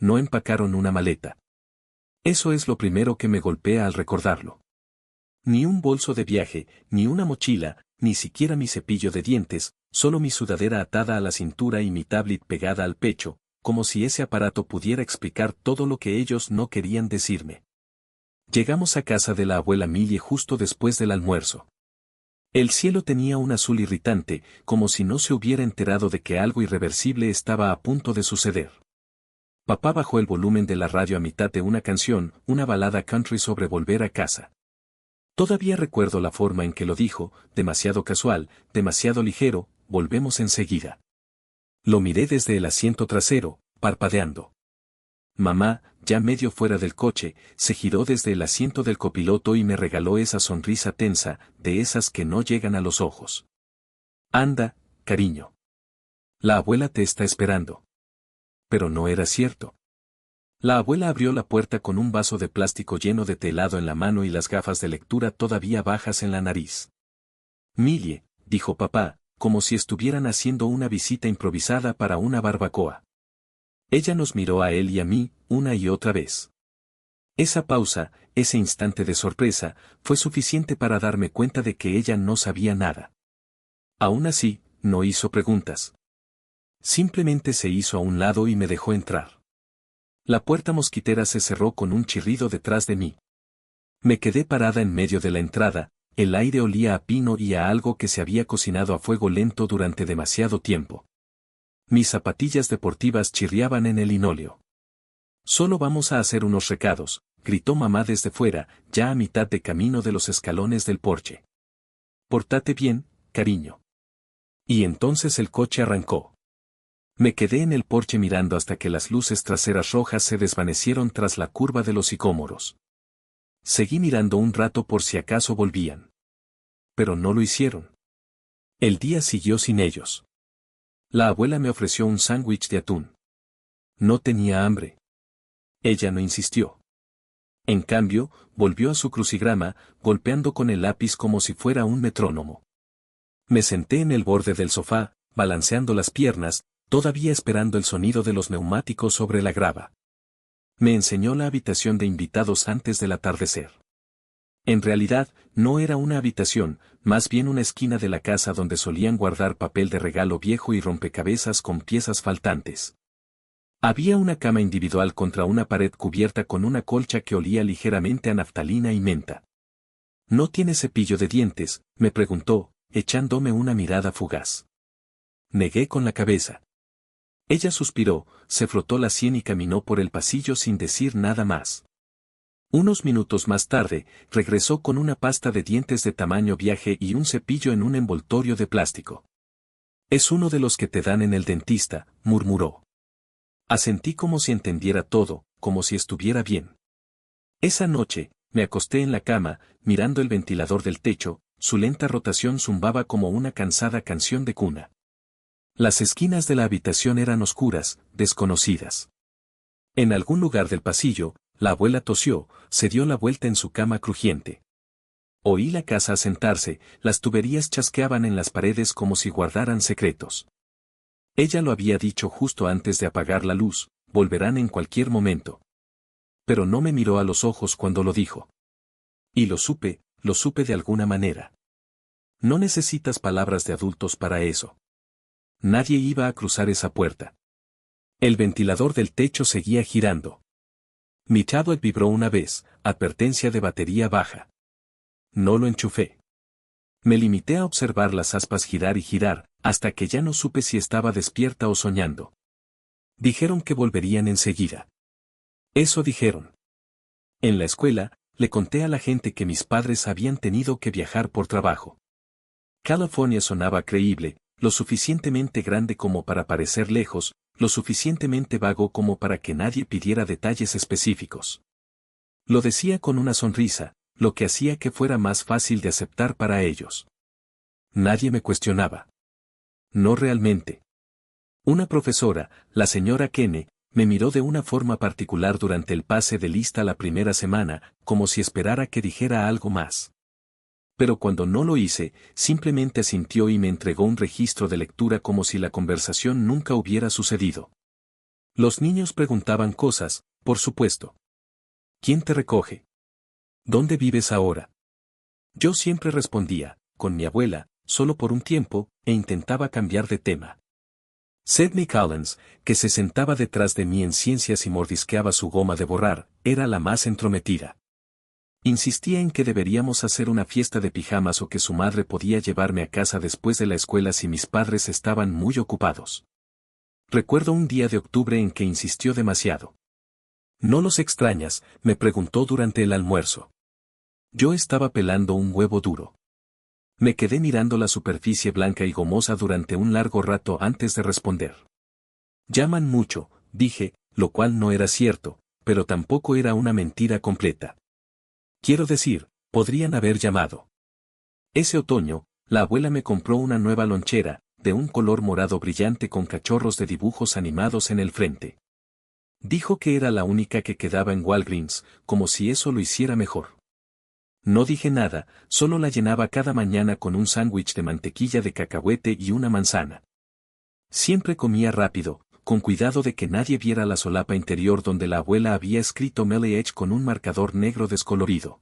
no empacaron una maleta. Eso es lo primero que me golpea al recordarlo. Ni un bolso de viaje, ni una mochila, ni siquiera mi cepillo de dientes, solo mi sudadera atada a la cintura y mi tablet pegada al pecho, como si ese aparato pudiera explicar todo lo que ellos no querían decirme. Llegamos a casa de la abuela Millie justo después del almuerzo. El cielo tenía un azul irritante, como si no se hubiera enterado de que algo irreversible estaba a punto de suceder. Papá bajó el volumen de la radio a mitad de una canción, una balada country sobre volver a casa. Todavía recuerdo la forma en que lo dijo, demasiado casual, demasiado ligero, volvemos enseguida. Lo miré desde el asiento trasero, parpadeando. Mamá, ya medio fuera del coche, se giró desde el asiento del copiloto y me regaló esa sonrisa tensa, de esas que no llegan a los ojos. Anda, cariño. La abuela te está esperando. Pero no era cierto. La abuela abrió la puerta con un vaso de plástico lleno de té helado en la mano y las gafas de lectura todavía bajas en la nariz. Millie, dijo papá, como si estuvieran haciendo una visita improvisada para una barbacoa. Ella nos miró a él y a mí, una y otra vez. Esa pausa, ese instante de sorpresa, fue suficiente para darme cuenta de que ella no sabía nada. Aún así, no hizo preguntas. Simplemente se hizo a un lado y me dejó entrar. La puerta mosquitera se cerró con un chirrido detrás de mí. Me quedé parada en medio de la entrada, el aire olía a pino y a algo que se había cocinado a fuego lento durante demasiado tiempo. Mis zapatillas deportivas chirriaban en el linóleo. Solo vamos a hacer unos recados, gritó mamá desde fuera, ya a mitad de camino de los escalones del porche. Pórtate bien, cariño. Y entonces el coche arrancó. Me quedé en el porche mirando hasta que las luces traseras rojas se desvanecieron tras la curva de los sicómoros. Seguí mirando un rato por si acaso volvían. Pero no lo hicieron. El día siguió sin ellos. La abuela me ofreció un sándwich de atún. No tenía hambre. Ella no insistió. En cambio, volvió a su crucigrama, golpeando con el lápiz como si fuera un metrónomo. Me senté en el borde del sofá, balanceando las piernas, todavía esperando el sonido de los neumáticos sobre la grava. Me enseñó la habitación de invitados antes del atardecer. En realidad, no era una habitación, más bien una esquina de la casa donde solían guardar papel de regalo viejo y rompecabezas con piezas faltantes. Había una cama individual contra una pared cubierta con una colcha que olía ligeramente a naftalina y menta. ¿No tiene cepillo de dientes?, me preguntó, echándome una mirada fugaz. Negué con la cabeza. Ella suspiró, se frotó la sien y caminó por el pasillo sin decir nada más. Unos minutos más tarde, regresó con una pasta de dientes de tamaño viaje y un cepillo en un envoltorio de plástico. Es uno de los que te dan en el dentista, murmuró. Asentí como si entendiera todo, como si estuviera bien. Esa noche, me acosté en la cama, mirando el ventilador del techo, su lenta rotación zumbaba como una cansada canción de cuna. Las esquinas de la habitación eran oscuras, desconocidas. En algún lugar del pasillo, la abuela tosió, se dio la vuelta en su cama crujiente. Oí la casa asentarse, las tuberías chasqueaban en las paredes como si guardaran secretos. Ella lo había dicho justo antes de apagar la luz, volverán en cualquier momento. Pero no me miró a los ojos cuando lo dijo. Y lo supe de alguna manera. No necesitas palabras de adultos para eso. Nadie iba a cruzar esa puerta. El ventilador del techo seguía girando. Mi tablet vibró una vez, advertencia de batería baja. No lo enchufé. Me limité a observar las aspas girar y girar, hasta que ya no supe si estaba despierta o soñando. Dijeron que volverían enseguida. Eso dijeron. En la escuela, le conté a la gente que mis padres habían tenido que viajar por trabajo. California sonaba creíble, lo suficientemente grande como para parecer lejos, lo suficientemente vago como para que nadie pidiera detalles específicos. Lo decía con una sonrisa, lo que hacía que fuera más fácil de aceptar para ellos. Nadie me cuestionaba. No realmente. Una profesora, la señora Kenne, me miró de una forma particular durante el pase de lista la primera semana, como si esperara que dijera algo más. Pero cuando no lo hice, simplemente asintió y me entregó un registro de lectura como si la conversación nunca hubiera sucedido. Los niños preguntaban cosas, por supuesto. ¿Quién te recoge? ¿Dónde vives ahora? Yo siempre respondía, con mi abuela, solo por un tiempo, e intentaba cambiar de tema. Sidney Collins, que se sentaba detrás de mí en ciencias y mordisqueaba su goma de borrar, era la más entrometida. Insistía en que deberíamos hacer una fiesta de pijamas o que su madre podía llevarme a casa después de la escuela si mis padres estaban muy ocupados. Recuerdo un día de octubre en que insistió demasiado. ¿No los extrañas?, me preguntó durante el almuerzo. Yo estaba pelando un huevo duro. Me quedé mirando la superficie blanca y gomosa durante un largo rato antes de responder. Llaman mucho, dije, lo cual no era cierto, pero tampoco era una mentira completa. Quiero decir, podrían haber llamado. Ese otoño, la abuela me compró una nueva lonchera, de un color morado brillante con cachorros de dibujos animados en el frente. Dijo que era la única que quedaba en Walgreens, como si eso lo hiciera mejor. No dije nada, solo la llenaba cada mañana con un sándwich de mantequilla de cacahuete y una manzana. Siempre comía rápido, con cuidado de que nadie viera la solapa interior donde la abuela había escrito Melly Edge con un marcador negro descolorido.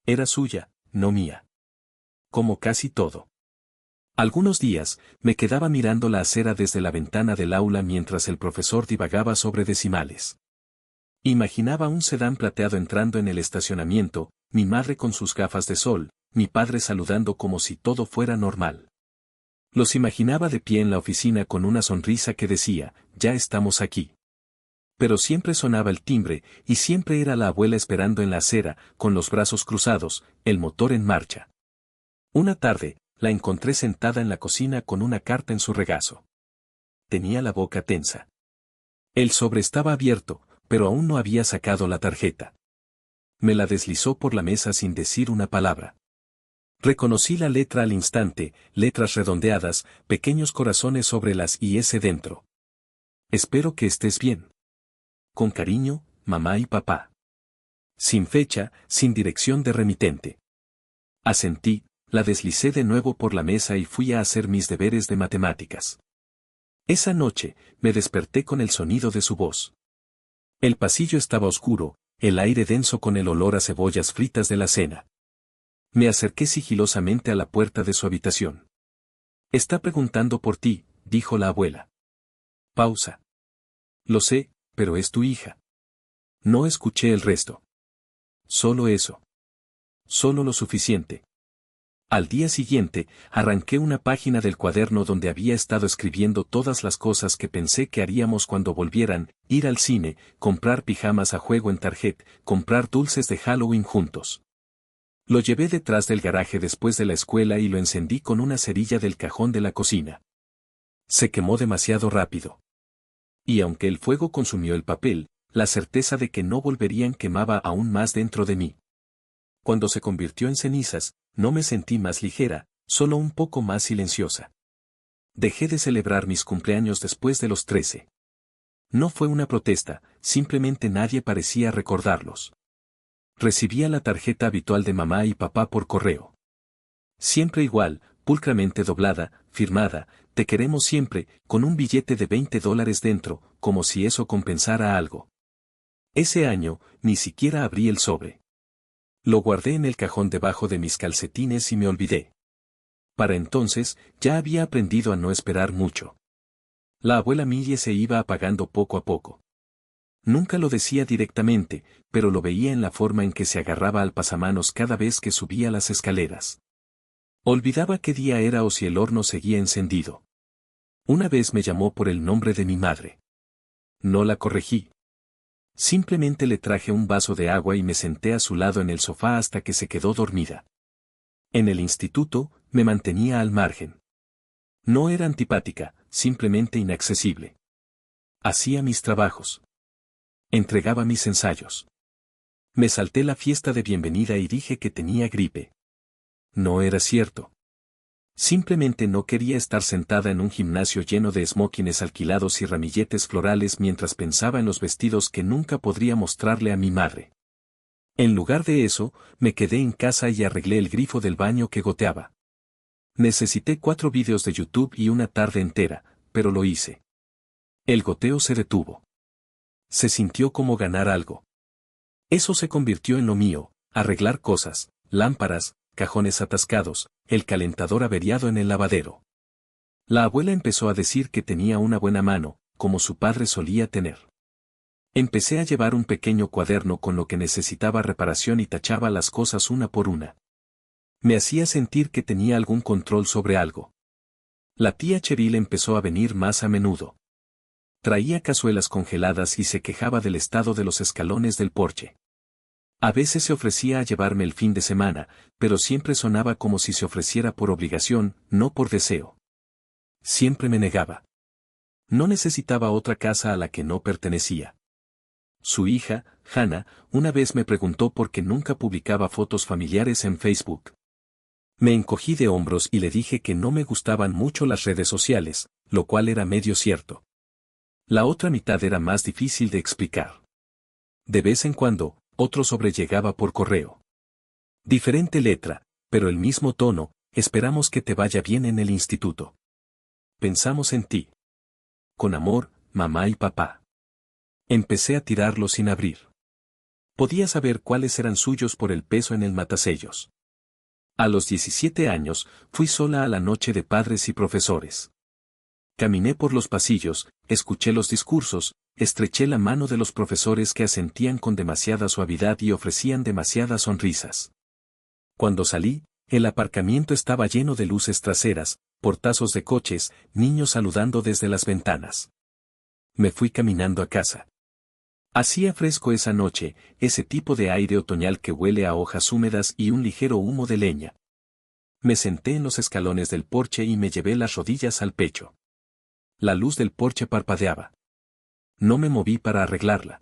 Era suya, no mía. Como casi todo. Algunos días, me quedaba mirando la acera desde la ventana del aula mientras el profesor divagaba sobre decimales. Imaginaba un sedán plateado entrando en el estacionamiento, mi madre con sus gafas de sol, mi padre saludando como si todo fuera normal. Los imaginaba de pie en la oficina con una sonrisa que decía, ya estamos aquí. Pero siempre sonaba el timbre, y siempre era la abuela esperando en la acera, con los brazos cruzados, el motor en marcha. Una tarde, la encontré sentada en la cocina con una carta en su regazo. Tenía la boca tensa. El sobre estaba abierto, pero aún no había sacado la tarjeta. Me la deslizó por la mesa sin decir una palabra. Reconocí la letra al instante, letras redondeadas, pequeños corazones sobre las y S dentro. Espero que estés bien. Con cariño, mamá y papá. Sin fecha, sin dirección de remitente. Asentí, la deslicé de nuevo por la mesa y fui a hacer mis deberes de matemáticas. Esa noche, me desperté con el sonido de su voz. El pasillo estaba oscuro, el aire denso con el olor a cebollas fritas de la cena. Me acerqué sigilosamente a la puerta de su habitación. Está preguntando por ti, dijo la abuela. Pausa. Lo sé, pero es tu hija. No escuché el resto. Solo eso. Solo lo suficiente. Al día siguiente, arranqué una página del cuaderno donde había estado escribiendo todas las cosas que pensé que haríamos cuando volvieran, ir al cine, comprar pijamas a juego en Target, comprar dulces de Halloween juntos. Lo llevé detrás del garaje después de la escuela y lo encendí con una cerilla del cajón de la cocina. Se quemó demasiado rápido. Y aunque el fuego consumió el papel, la certeza de que no volverían quemaba aún más dentro de mí. Cuando se convirtió en cenizas, no me sentí más ligera, solo un poco más silenciosa. Dejé de celebrar mis cumpleaños después de los 13. No fue una protesta, simplemente nadie parecía recordarlos. Recibía la tarjeta habitual de mamá y papá por correo. Siempre igual, pulcramente doblada, firmada, te queremos siempre, con un billete de $20 dentro, como si eso compensara algo. Ese año, ni siquiera abrí el sobre. Lo guardé en el cajón debajo de mis calcetines y me olvidé. Para entonces, ya había aprendido a no esperar mucho. La abuela Millie se iba apagando poco a poco. Nunca lo decía directamente, pero lo veía en la forma en que se agarraba al pasamanos cada vez que subía las escaleras. Olvidaba qué día era o si el horno seguía encendido. Una vez me llamó por el nombre de mi madre. No la corregí. Simplemente le traje un vaso de agua y me senté a su lado en el sofá hasta que se quedó dormida. En el instituto, me mantenía al margen. No era antipática, simplemente inaccesible. Hacía mis trabajos. Entregaba mis ensayos. Me salté la fiesta de bienvenida y dije que tenía gripe. No era cierto. Simplemente no quería estar sentada en un gimnasio lleno de smokines alquilados y ramilletes florales mientras pensaba en los vestidos que nunca podría mostrarle a mi madre. En lugar de eso, me quedé en casa y arreglé el grifo del baño que goteaba. Necesité 4 vídeos de YouTube y una tarde entera, pero lo hice. El goteo se detuvo. Se sintió como ganar algo. Eso se convirtió en lo mío, arreglar cosas, lámparas, cajones atascados, el calentador averiado en el lavadero. La abuela empezó a decir que tenía una buena mano, como su padre solía tener. Empecé a llevar un pequeño cuaderno con lo que necesitaba reparación y tachaba las cosas una por una. Me hacía sentir que tenía algún control sobre algo. La tía Cheryl empezó a venir más a menudo. Traía cazuelas congeladas y se quejaba del estado de los escalones del porche. A veces se ofrecía a llevarme el fin de semana, pero siempre sonaba como si se ofreciera por obligación, no por deseo. Siempre me negaba. No necesitaba otra casa a la que no pertenecía. Su hija, Hannah, una vez me preguntó por qué nunca publicaba fotos familiares en Facebook. Me encogí de hombros y le dije que no me gustaban mucho las redes sociales, lo cual era medio cierto. La otra mitad era más difícil de explicar. De vez en cuando, otro sobre llegaba por correo. Diferente letra, pero el mismo tono, esperamos que te vaya bien en el instituto. Pensamos en ti. Con amor, mamá y papá. Empecé a tirarlo sin abrir. Podía saber cuáles eran suyos por el peso en el matasellos. A los 17 años, fui sola a la noche de padres y profesores. Caminé por los pasillos, escuché los discursos, estreché la mano de los profesores que asentían con demasiada suavidad y ofrecían demasiadas sonrisas. Cuando salí, el aparcamiento estaba lleno de luces traseras, portazos de coches, niños saludando desde las ventanas. Me fui caminando a casa. Hacía fresco esa noche, ese tipo de aire otoñal que huele a hojas húmedas y un ligero humo de leña. Me senté en los escalones del porche y me llevé las rodillas al pecho. La luz del porche parpadeaba. No me moví para arreglarla.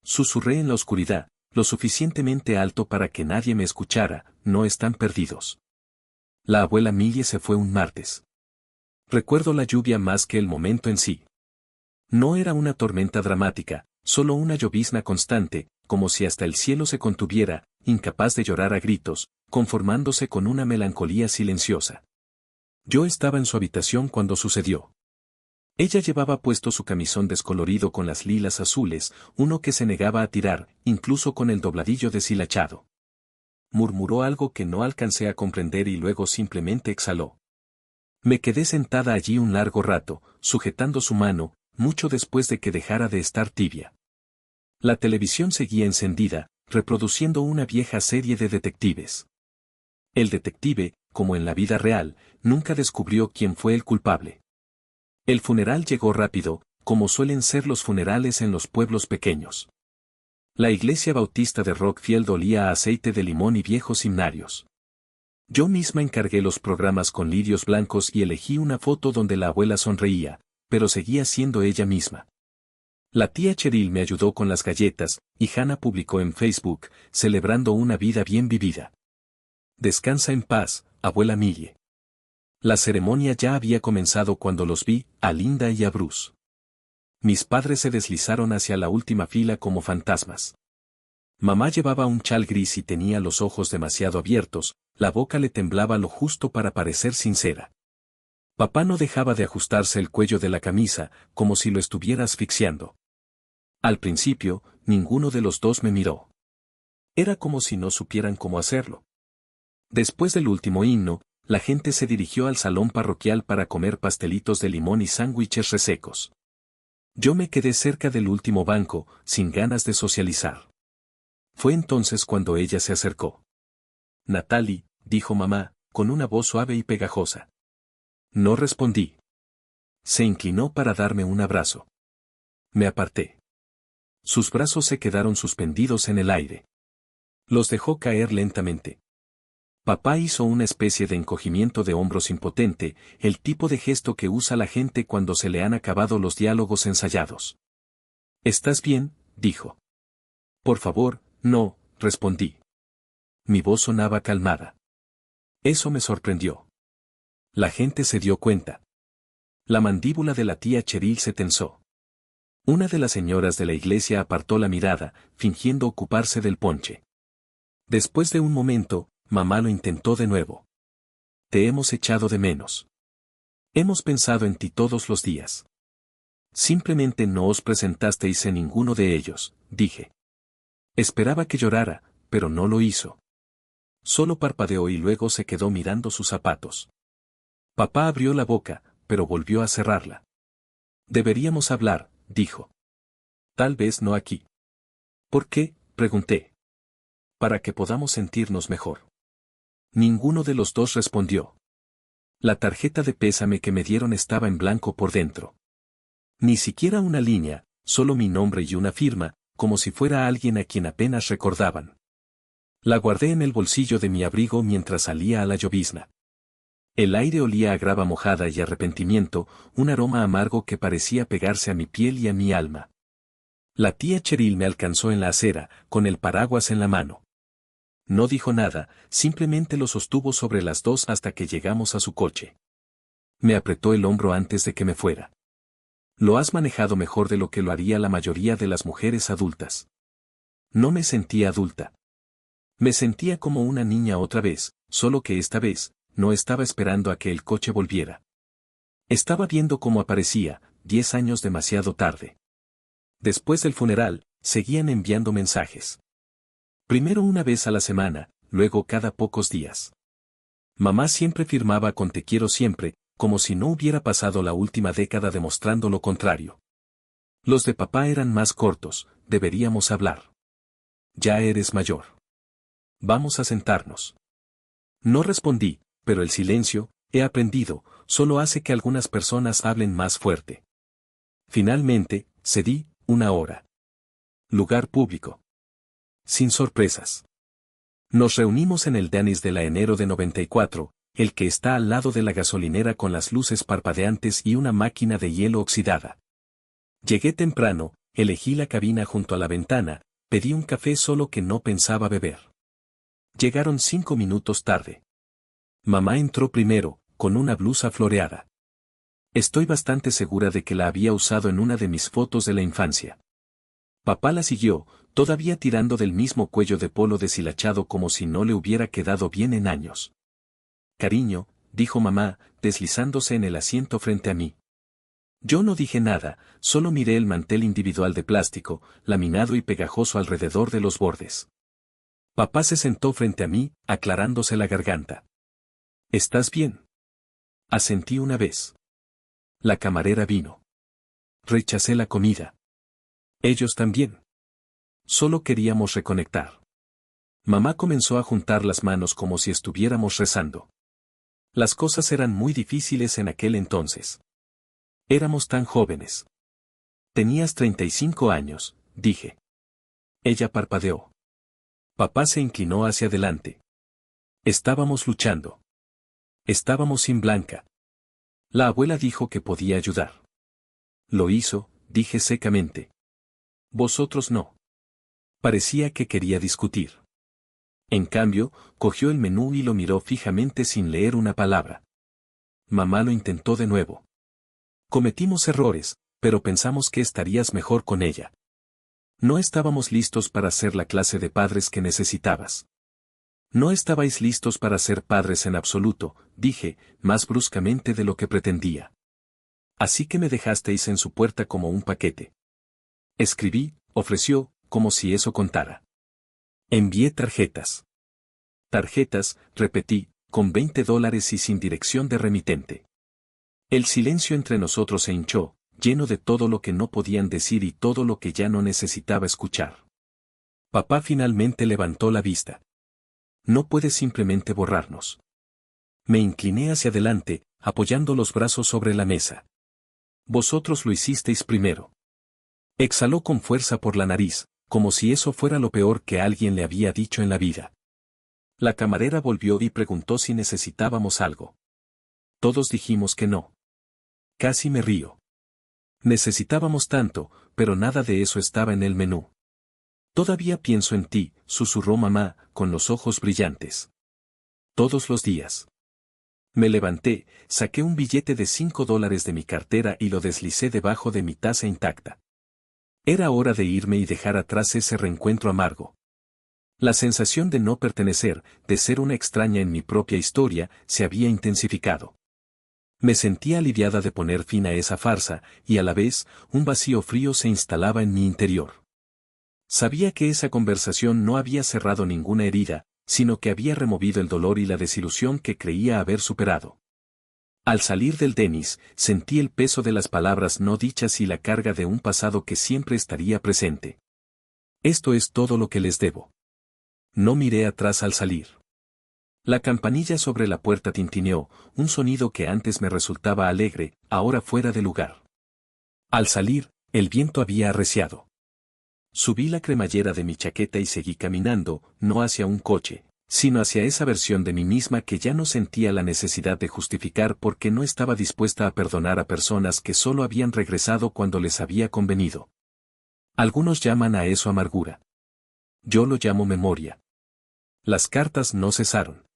Susurré en la oscuridad, lo suficientemente alto para que nadie me escuchara, no están perdidos. La abuela Millie se fue un martes. Recuerdo la lluvia más que el momento en sí. No era una tormenta dramática, solo una llovizna constante, como si hasta el cielo se contuviera, incapaz de llorar a gritos, conformándose con una melancolía silenciosa. Yo estaba en su habitación cuando sucedió. Ella llevaba puesto su camisón descolorido con las lilas azules, uno que se negaba a tirar, incluso con el dobladillo deshilachado. Murmuró algo que no alcancé a comprender y luego simplemente exhaló. Me quedé sentada allí un largo rato, sujetando su mano, mucho después de que dejara de estar tibia. La televisión seguía encendida, reproduciendo una vieja serie de detectives. El detective, como en la vida real, nunca descubrió quién fue el culpable. El funeral llegó rápido, como suelen ser los funerales en los pueblos pequeños. La iglesia bautista de Rockfield olía a aceite de limón y viejos himnarios. Yo misma encargué los programas con lirios blancos y elegí una foto donde la abuela sonreía, pero seguía siendo ella misma. La tía Cheryl me ayudó con las galletas, y Hannah publicó en Facebook, celebrando una vida bien vivida. Descansa en paz, abuela Millie. La ceremonia ya había comenzado cuando los vi, a Linda y a Bruce. Mis padres se deslizaron hacia la última fila como fantasmas. Mamá llevaba un chal gris y tenía los ojos demasiado abiertos, la boca le temblaba lo justo para parecer sincera. Papá no dejaba de ajustarse el cuello de la camisa, como si lo estuviera asfixiando. Al principio, ninguno de los dos me miró. Era como si no supieran cómo hacerlo. Después del último himno, la gente se dirigió al salón parroquial para comer pastelitos de limón y sándwiches resecos. Yo me quedé cerca del último banco, sin ganas de socializar. Fue entonces cuando ella se acercó. Natalie, dijo mamá, con una voz suave y pegajosa. No respondí. Se inclinó para darme un abrazo. Me aparté. Sus brazos se quedaron suspendidos en el aire. Los dejó caer lentamente. Papá hizo una especie de encogimiento de hombros impotente, el tipo de gesto que usa la gente cuando se le han acabado los diálogos ensayados. ¿Estás bien?, dijo. Por favor, no, respondí. Mi voz sonaba calmada. Eso me sorprendió. La gente se dio cuenta. La mandíbula de la tía Cheryl se tensó. Una de las señoras de la iglesia apartó la mirada, fingiendo ocuparse del ponche. Después de un momento, mamá lo intentó de nuevo. Te hemos echado de menos. Hemos pensado en ti todos los días. Simplemente no os presentasteis en ninguno de ellos, dije. Esperaba que llorara, pero no lo hizo. Solo parpadeó y luego se quedó mirando sus zapatos. Papá abrió la boca, pero volvió a cerrarla. Deberíamos hablar, dijo. Tal vez no aquí. ¿Por qué?, pregunté. Para que podamos sentirnos mejor. Ninguno de los dos respondió. La tarjeta de pésame que me dieron estaba en blanco por dentro. Ni siquiera una línea, solo mi nombre y una firma, como si fuera alguien a quien apenas recordaban. La guardé en el bolsillo de mi abrigo mientras salía a la llovizna. El aire olía a grava mojada y arrepentimiento, un aroma amargo que parecía pegarse a mi piel y a mi alma. La tía Cheryl me alcanzó en la acera, con el paraguas en la mano. No dijo nada, simplemente lo sostuvo sobre las dos hasta que llegamos a su coche. Me apretó el hombro antes de que me fuera. Lo has manejado mejor de lo que lo haría la mayoría de las mujeres adultas. No me sentía adulta. Me sentía como una niña otra vez, solo que esta vez, no estaba esperando a que el coche volviera. Estaba viendo cómo aparecía, 10 años demasiado tarde. Después del funeral, seguían enviando mensajes. Primero una vez a la semana, luego cada pocos días. Mamá siempre firmaba con te quiero siempre, como si no hubiera pasado la última década demostrando lo contrario. Los de papá eran más cortos, deberíamos hablar. Ya eres mayor. Vamos a sentarnos. No respondí, pero el silencio, he aprendido, solo hace que algunas personas hablen más fuerte. Finalmente, cedí, 1 hora. Lugar público. Sin sorpresas. Nos reunimos en el Denny's de la enero de 94, el que está al lado de la gasolinera con las luces parpadeantes y una máquina de hielo oxidada. Llegué temprano, elegí la cabina junto a la ventana, pedí un café solo que no pensaba beber. Llegaron 5 minutos tarde. Mamá entró primero, con una blusa floreada. Estoy bastante segura de que la había usado en una de mis fotos de la infancia. Papá la siguió, todavía tirando del mismo cuello de polo deshilachado como si no le hubiera quedado bien en años. Cariño, dijo mamá, deslizándose en el asiento frente a mí. Yo no dije nada, solo miré el mantel individual de plástico, laminado y pegajoso alrededor de los bordes. Papá se sentó frente a mí, aclarándose la garganta. ¿Estás bien? Asentí una vez. La camarera vino. Rechacé la comida. Ellos también. Solo queríamos reconectar. Mamá comenzó a juntar las manos como si estuviéramos rezando. Las cosas eran muy difíciles en aquel entonces. Éramos tan jóvenes. Tenías 35 años, dije. Ella parpadeó. Papá se inclinó hacia adelante. Estábamos luchando. Estábamos sin Blanca. La abuela dijo que podía ayudar. Lo hizo, dije secamente. Vosotros no. Parecía que quería discutir. En cambio, cogió el menú y lo miró fijamente sin leer una palabra. Mamá lo intentó de nuevo. Cometimos errores, pero pensamos que estarías mejor con ella. No estábamos listos para ser la clase de padres que necesitabas. No estabais listos para ser padres en absoluto, dije, más bruscamente de lo que pretendía. Así que me dejasteis en su puerta como un paquete. Escribí, ofreció, como si eso contara. Envié tarjetas. Tarjetas, repetí, con $20 y sin dirección de remitente. El silencio entre nosotros se hinchó, lleno de todo lo que no podían decir y todo lo que ya no necesitaba escuchar. Papá finalmente levantó la vista. No puedes simplemente borrarnos. Me incliné hacia adelante, apoyando los brazos sobre la mesa. Vosotros lo hicisteis primero. Exhaló con fuerza por la nariz, como si eso fuera lo peor que alguien le había dicho en la vida. La camarera volvió y preguntó si necesitábamos algo. Todos dijimos que no. Casi me río. Necesitábamos tanto, pero nada de eso estaba en el menú. Todavía pienso en ti, susurró mamá, con los ojos brillantes. Todos los días. Me levanté, saqué un billete de $5 de mi cartera y lo deslicé debajo de mi taza intacta. Era hora de irme y dejar atrás ese reencuentro amargo. La sensación de no pertenecer, de ser una extraña en mi propia historia, se había intensificado. Me sentía aliviada de poner fin a esa farsa, y a la vez, un vacío frío se instalaba en mi interior. Sabía que esa conversación no había cerrado ninguna herida, sino que había removido el dolor y la desilusión que creía haber superado. Al salir del Denis, sentí el peso de las palabras no dichas y la carga de un pasado que siempre estaría presente. Esto es todo lo que les debo. No miré atrás al salir. La campanilla sobre la puerta tintineó, un sonido que antes me resultaba alegre, ahora fuera de lugar. Al salir, el viento había arreciado. Subí la cremallera de mi chaqueta y seguí caminando, no hacia un coche, sino hacia esa versión de mí misma que ya no sentía la necesidad de justificar porque no estaba dispuesta a perdonar a personas que solo habían regresado cuando les había convenido. Algunos llaman a eso amargura. Yo lo llamo memoria. Las cartas no cesaron.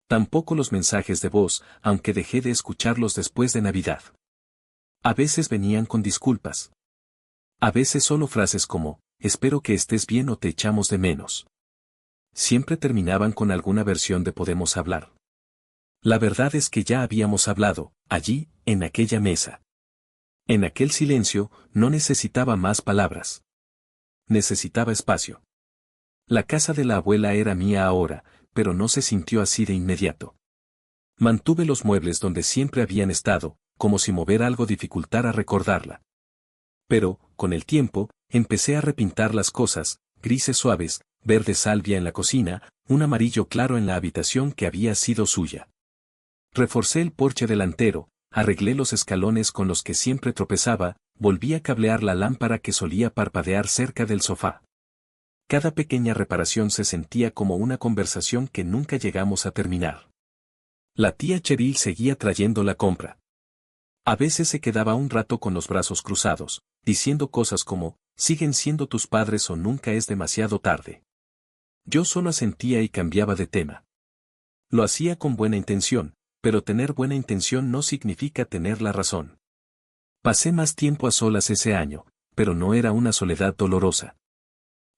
Tampoco los mensajes de voz, aunque dejé de escucharlos después de Navidad. A veces venían con disculpas. A veces solo frases como, espero que estés bien o te echamos de menos. Siempre terminaban con alguna versión de podemos hablar. La verdad es que ya habíamos hablado, allí, en aquella mesa. En aquel silencio, no necesitaba más palabras. Necesitaba espacio. La casa de la abuela era mía ahora, pero no se sintió así de inmediato. Mantuve los muebles donde siempre habían estado, como si mover algo dificultara recordarla. Pero, con el tiempo, empecé a repintar las cosas, grises suaves, verde salvia en la cocina, un amarillo claro en la habitación que había sido suya. Reforcé el porche delantero, arreglé los escalones con los que siempre tropezaba, volví a cablear la lámpara que solía parpadear cerca del sofá. Cada pequeña reparación se sentía como una conversación que nunca llegamos a terminar. La tía Cheryl seguía trayendo la compra. A veces se quedaba un rato con los brazos cruzados, diciendo cosas como, siguen siendo tus padres o nunca es demasiado tarde. Yo solo asentía y cambiaba de tema. Lo hacía con buena intención, pero tener buena intención no significa tener la razón. Pasé más tiempo a solas ese año, pero no era una soledad dolorosa.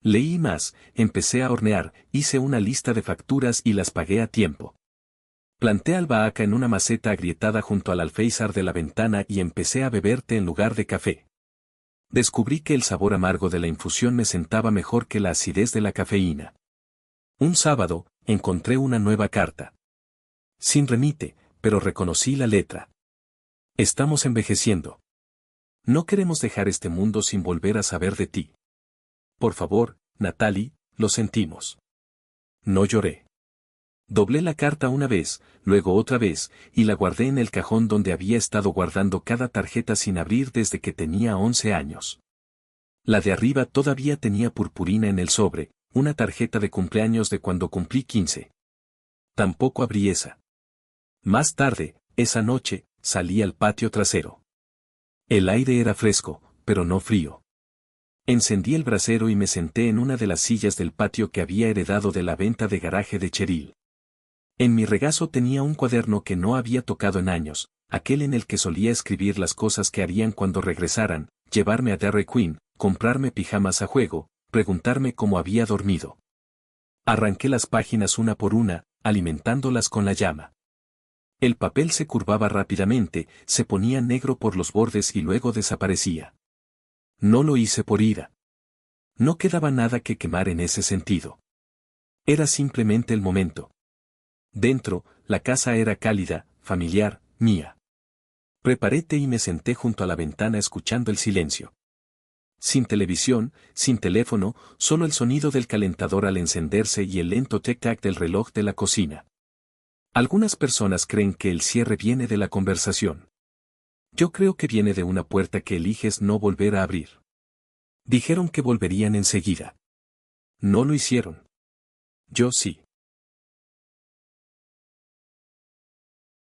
Leí más, empecé a hornear, hice una lista de facturas y las pagué a tiempo. Planté albahaca en una maceta agrietada junto al alféizar de la ventana y empecé a beber té en lugar de café. Descubrí que el sabor amargo de la infusión me sentaba mejor que la acidez de la cafeína. Un sábado, encontré una nueva carta. Sin remite, pero reconocí la letra. Estamos envejeciendo. No queremos dejar este mundo sin volver a saber de ti. Por favor, Natalie, lo sentimos. No lloré. Doblé la carta una vez, luego otra vez, y la guardé en el cajón donde había estado guardando cada tarjeta sin abrir desde que tenía 11 años. La de arriba todavía tenía purpurina en el sobre, una tarjeta de cumpleaños de cuando cumplí 15. Tampoco abrí esa. Más tarde, esa noche, salí al patio trasero. El aire era fresco, pero no frío. Encendí el brasero y me senté en una de las sillas del patio que había heredado de la venta de garaje de Cheryl. En mi regazo tenía un cuaderno que no había tocado en años, aquel en el que solía escribir las cosas que harían cuando regresaran, llevarme a Dairy Queen, comprarme pijamas a juego, preguntarme cómo había dormido. Arranqué las páginas una por una, alimentándolas con la llama. El papel se curvaba rápidamente, se ponía negro por los bordes y luego desaparecía. No lo hice por ira. No quedaba nada que quemar en ese sentido. Era simplemente el momento. Dentro, la casa era cálida, familiar, mía. Preparé té y me senté junto a la ventana escuchando el silencio. Sin televisión, sin teléfono, solo el sonido del calentador al encenderse y el lento tic-tac del reloj de la cocina. Algunas personas creen que el cierre viene de la conversación. Yo creo que viene de una puerta que eliges no volver a abrir. Dijeron que volverían enseguida. No lo hicieron. Yo sí.